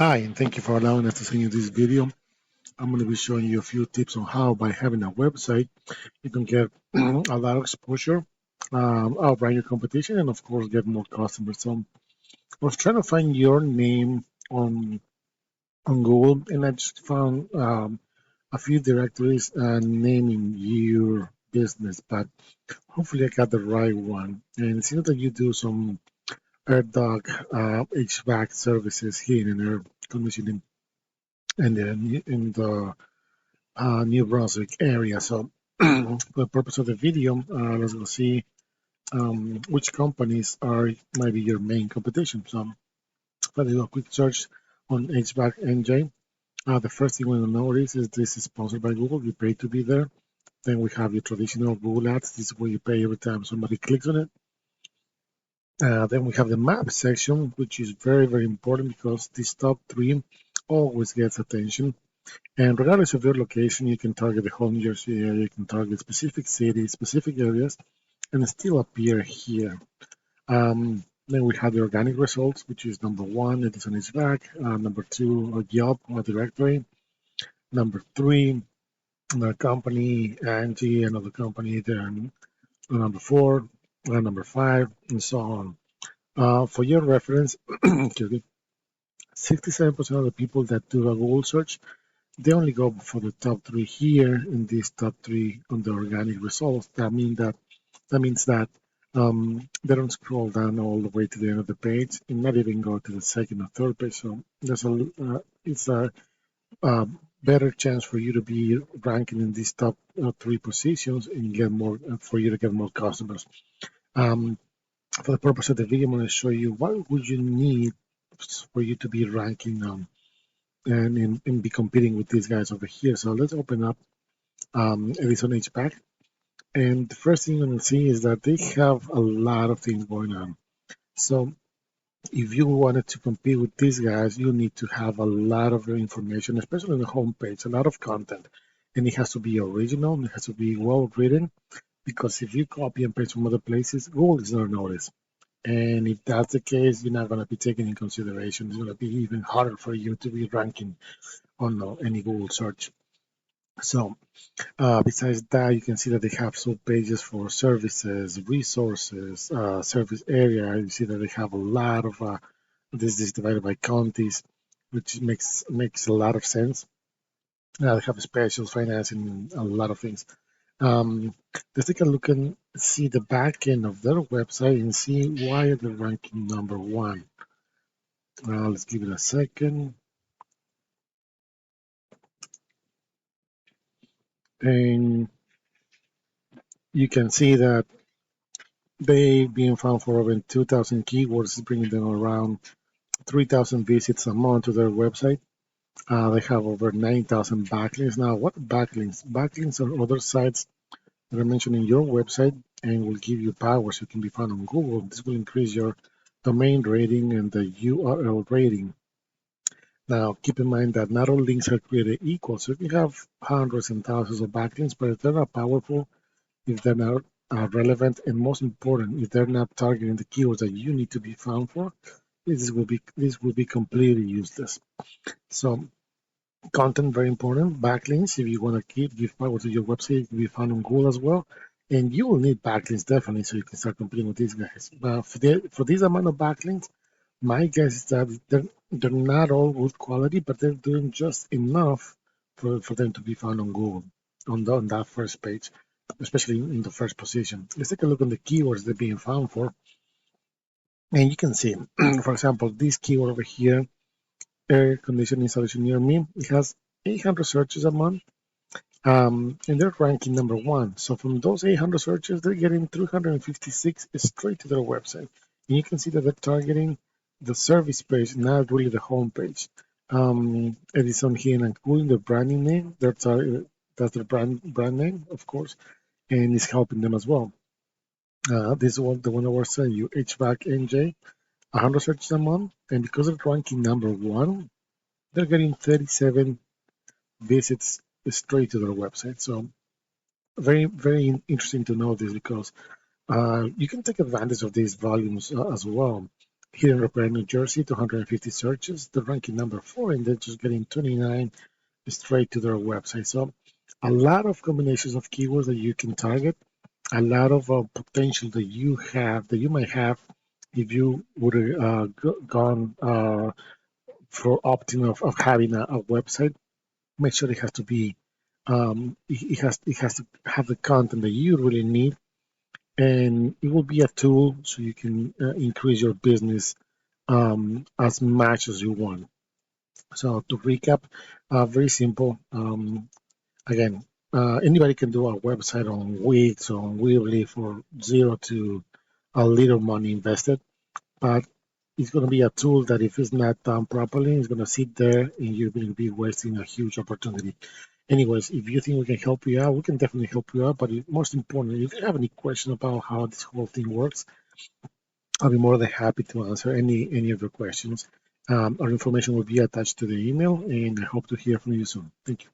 Hi, and thank you for allowing us to send you this video. I'm going to be showing you a few tips on how, by having a website, you can get a lot of exposure, outrank your competition, and of course, get more customers. So, I was trying to find your name on Google, and I just found a few directories naming your business, but hopefully, I got the right one. And it seems that you do some AirDog HVAC services here in air conditioning and then in the New Brunswick area. So for the purpose of the video, let's go see which companies are might be your main competition. So if I do a quick search on HVAC NJ, the first thing we will notice is this is sponsored by Google. You pay to be there. Then we have your traditional Google ads. This is where you pay every time somebody clicks on it. Then we have the map section, which is very, very important because this top three always gets attention. And regardless of your location, you can target the whole New Jersey area, you can target specific cities, specific areas, and still appear here. Then we have the organic results, which is number one, Edison is back. Number two, Yelp or directory. Number three, another company, Angie, another company, then number four, number five, and so on. For your reference, 67% of the people that do a Google search, they only go for the top three here in these top three on the organic results. That means that they don't scroll down all the way to the end of the page and not even go to the second or third page. So it's a better chance for you to be ranking in these top three positions and get more for you to get more customers. For the purpose of the video, I'm going to show you what would you need for you to be ranking and be competing with these guys over here. So let's open up Edison HVAC. And the first thing you're going to see is that they have a lot of things going on. So if you wanted to compete with these guys, you need to have a lot of information, especially on the homepage, a lot of content. And it has to be original, it has to be well written, because if you copy and paste from other places, Google is not notice. And if that's the case, you're not going to be taken in consideration. It's going to be even harder for you to be ranking on any Google search. So besides that, you can see that they have sub pages for services, resources, service area. You see that they have a lot of this is divided by counties, which makes a lot of sense. They have specials, financing, a lot of things. Let's take a look and see the back end of their website and see why they're ranking number one. Let's give it a second. And you can see that they've been found for over 2,000 keywords, bringing them around 3,000 visits a month to their website. They have over 9,000 backlinks. Now, what backlinks? Backlinks are other sites that are mentioned in your website and will give you power so you can be found on Google. This will increase your domain rating and the URL rating. Now, keep in mind that not all links are created equal. So you can have hundreds and thousands of backlinks, but if they're not powerful, if they're not relevant, and most important, if they're not targeting the keywords that you need to be found for, this will be completely useless. So content very important. Backlinks, if you want to give power to your website, can be found on Google as well. And you will need backlinks definitely so you can start competing with these guys. But for this amount of backlinks, my guess is that they're not all good quality, but they're doing just enough for them to be found on Google on that first page, especially in the first position. Let's take a look on the keywords they're being found for. And you can see, for example, this keyword over here, air conditioning installation near me, it has 800 searches a month. And they're ranking number one. So from those 800 searches, they're getting 356 straight to their website. And you can see that they're targeting the service page, not really the home page. Edison here and including the branding name, that's their brand name, of course, and it's helping them as well. This one, the one I was saying you, HVAC NJ, 100 searches a month, and because they're ranking number one, they're getting 37 visits straight to their website. So very, very interesting to know this because you can take advantage of these volumes as well. here in Rhode New Jersey, 250 searches. They're ranking number 4, and they're just getting 29 straight to their website. So a lot of combinations of keywords that you can target, a lot of potential that you might have if you would have gone for opting of having a website. Make sure it has to be it has to have the content that you really need, and it will be a tool so you can increase your business as much as you want. So to recap, very simple. Again, anybody can do a website on Wix or on Weebly for zero to a little money invested, but it's going to be a tool that if it's not done properly, it's going to sit there and you're going to be wasting a huge opportunity. Anyways, if you think we can help you out, we can definitely help you out. But most importantly, if you have any question about how this whole thing works, I'll be more than happy to answer any of your questions. Our information will be attached to the email, and I hope to hear from you soon. Thank you.